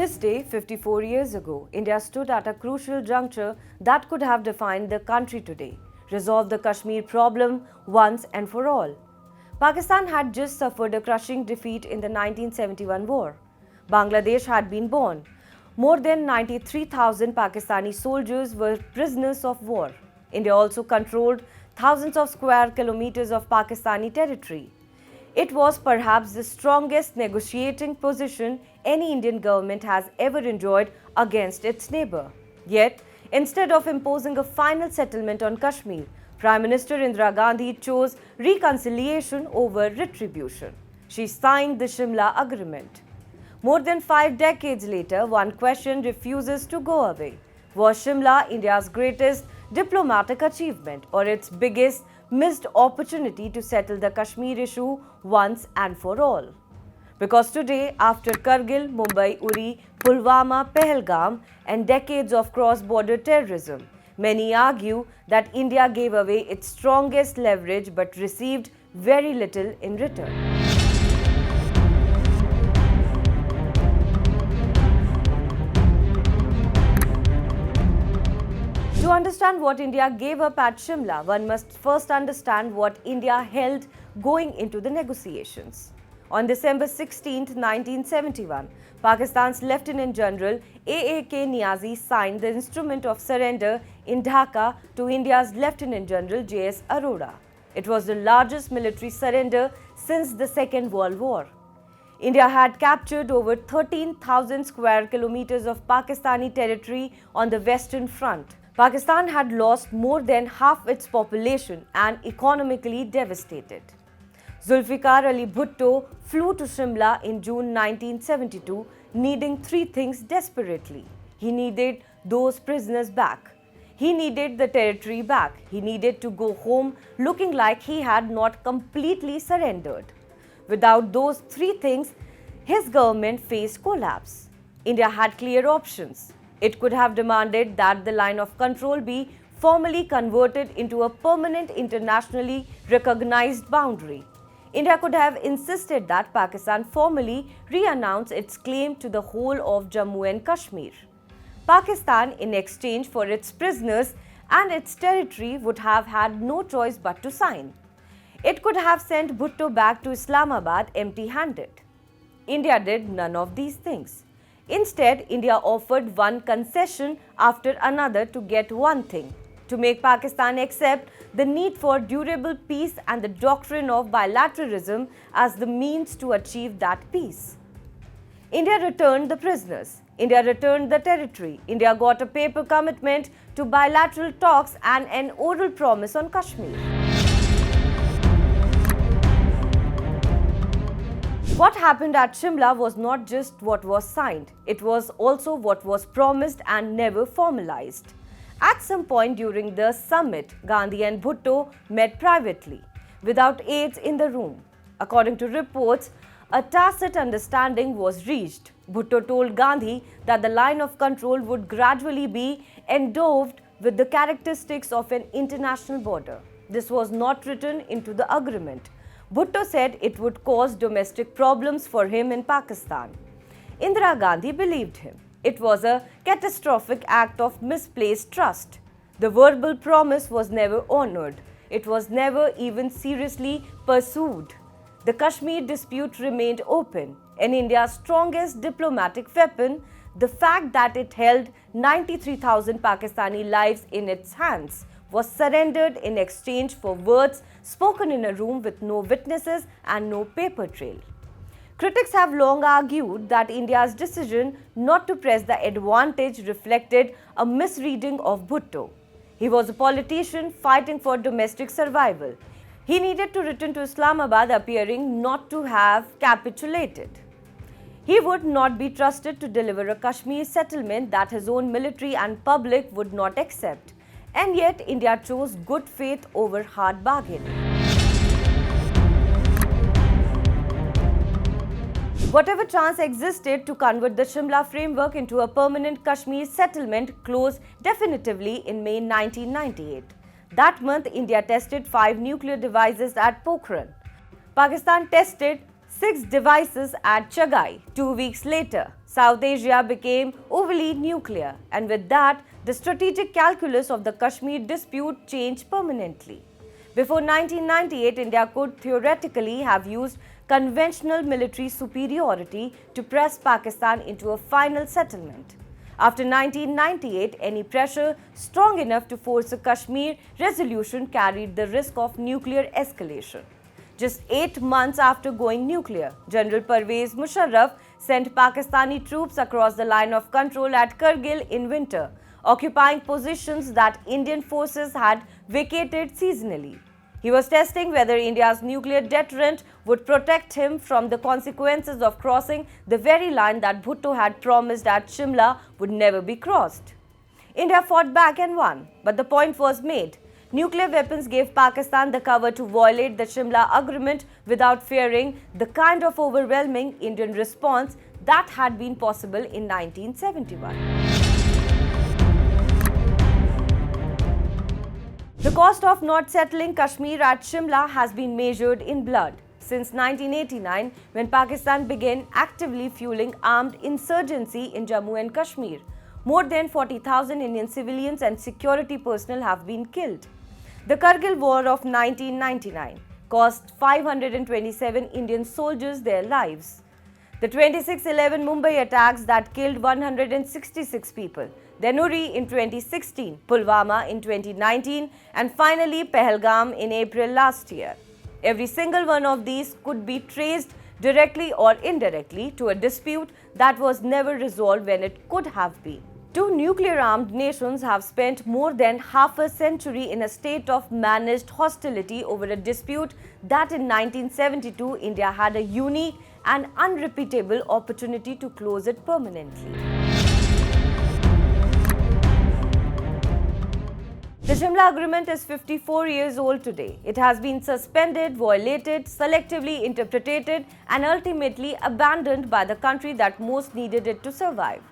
this day, 54 years ago, India stood at a crucial juncture that could have defined the country today, resolved the Kashmir problem once and for all. Pakistan had just suffered a crushing defeat in the 1971 war. Bangladesh had been born. More than 93,000 Pakistani soldiers were prisoners of war. India also controlled thousands of square kilometers of Pakistani territory. It was perhaps the strongest negotiating position any Indian government has ever enjoyed against its neighbor. Yet, instead of imposing a final settlement on Kashmir, Prime Minister Indira Gandhi chose reconciliation over retribution. She signed the Shimla Agreement. More than 5 decades later, one question refuses to go away. Was Shimla India's greatest diplomatic achievement or its biggest missed opportunity to settle the Kashmir issue once and for all? Because today, after Kargil, Mumbai, Uri, Pulwama, Pahalgam and decades of cross-border terrorism, many argue that India gave away its strongest leverage but received very little in return. To understand what India gave up at Shimla, one must first understand what India held going into the negotiations. On December 16, 1971, Pakistan's Lieutenant General A.A.K. Niazi signed the instrument of surrender in Dhaka to India's Lieutenant General J.S. Arora. It was the largest military surrender since the Second World War. India had captured over 13,000 square kilometers of Pakistani territory on the Western Front. Pakistan had lost more than half its population and economically devastated. Zulfikar Ali Bhutto flew to Shimla in June 1972, needing 3 things desperately. He needed those prisoners back. He needed the territory back. He needed to go home looking like he had not completely surrendered. Without those 3 things, his government faced collapse. India had clear options. It could have demanded that the line of control be formally converted into a permanent internationally recognized boundary. India could have insisted that Pakistan formally re-announce its claim to the whole of Jammu and Kashmir. Pakistan, in exchange for its prisoners and its territory, would have had no choice but to sign. It could have sent Bhutto back to Islamabad empty-handed. India did none of these things. Instead, India offered one concession after another to get one thing: to make Pakistan accept the need for durable peace and the doctrine of bilateralism as the means to achieve that peace. India returned the prisoners. India returned the territory. India got a paper commitment to bilateral talks and an oral promise on Kashmir. What happened at Shimla was not just what was signed, it was also what was promised and never formalized. At some point during the summit, Gandhi and Bhutto met privately, without aides in the room. According to reports, a tacit understanding was reached. Bhutto told Gandhi that the line of control would gradually be endowed with the characteristics of an international border. This was not written into the agreement. Bhutto said it would cause domestic problems for him in Pakistan. Indira Gandhi believed him. It was a catastrophic act of misplaced trust. The verbal promise was never honored. It was never even seriously pursued. The Kashmir dispute remained open, and India's strongest diplomatic weapon, the fact that it held 93,000 Pakistani lives in its hands, was surrendered in exchange for words spoken in a room with no witnesses and no paper trail. Critics have long argued that India's decision not to press the advantage reflected a misreading of Bhutto. He was a politician fighting for domestic survival. He needed to return to Islamabad appearing not to have capitulated. He would not be trusted to deliver a Kashmir settlement that his own military and public would not accept. And yet, India chose good faith over hard bargaining. Whatever chance existed to convert the Shimla framework into a permanent Kashmir settlement closed definitively in May 1998. That month, India tested 5 nuclear devices at Pokhran. Pakistan tested 6 devices at Chagai. 2 weeks later, South Asia became overly nuclear, and with that, the strategic calculus of the Kashmir dispute changed permanently. Before 1998, India could theoretically have used conventional military superiority to press Pakistan into a final settlement. After 1998, any pressure strong enough to force a Kashmir resolution carried the risk of nuclear escalation. Just 8 months after going nuclear, General Pervez Musharraf sent Pakistani troops across the line of control at Kargil in winter, occupying positions that Indian forces had vacated seasonally. He was testing whether India's nuclear deterrent would protect him from the consequences of crossing the very line that Bhutto had promised at Shimla would never be crossed. India fought back and won, but the point was made. Nuclear weapons gave Pakistan the cover to violate the Simla Agreement without fearing the kind of overwhelming Indian response that had been possible in 1971. The cost of not settling Kashmir at Shimla has been measured in blood. Since 1989, when Pakistan began actively fueling armed insurgency in Jammu and Kashmir, more than 40,000 Indian civilians and security personnel have been killed. The Kargil War of 1999 cost 527 Indian soldiers their lives. The 26/11 Mumbai attacks that killed 166 people, then Uri in 2016, Pulwama in 2019, and finally Pahalgam in April last year. Every single one of these could be traced directly or indirectly to a dispute that was never resolved when it could have been. Two nuclear-armed nations have spent more than half a century in a state of managed hostility over a dispute that in 1972 India had a unique and unrepeatable opportunity to close it permanently. The Simla Agreement is 54 years old today. It has been suspended, violated, selectively interpreted, and ultimately abandoned by the country that most needed it to survive.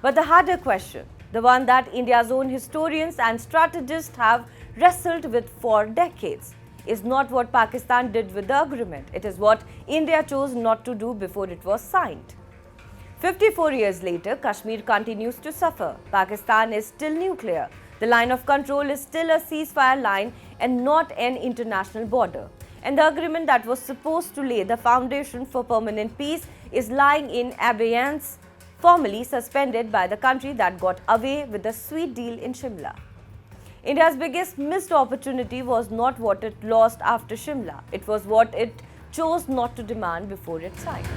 But the harder question, the one that India's own historians and strategists have wrestled with for decades, is not what Pakistan did with the agreement. It is what India chose not to do before it was signed. 54 years later, Kashmir continues to suffer. Pakistan is still nuclear. The line of control is still a ceasefire line and not an international border. And the agreement that was supposed to lay the foundation for permanent peace is lying in abeyance, formally suspended by the country that got away with the sweet deal in Shimla. India's biggest missed opportunity was not what it lost after Shimla. It was what it chose not to demand before it signed.